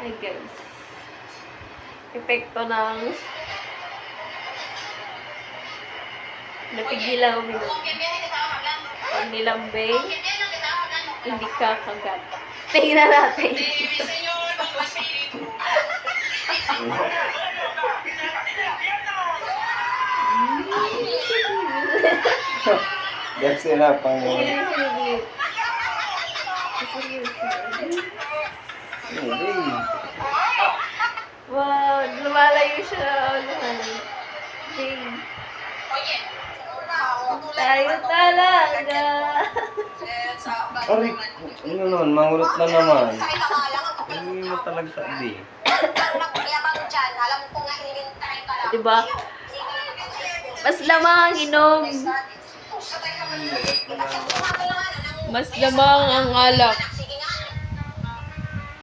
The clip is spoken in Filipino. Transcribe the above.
Ay guys. Epekto ng napigilan uminom. Pag nilambing, hindi kakagat. Tingnan natin. Kasi na pang... Hindi. Wow, lumalayo siya. Lumalayo. Ding. Tayo talaga. Aray, ano naman, mangulot na naman. Hindi mo talaga sabi. Diba? Mas lamang inom. Mas lamang ang alak.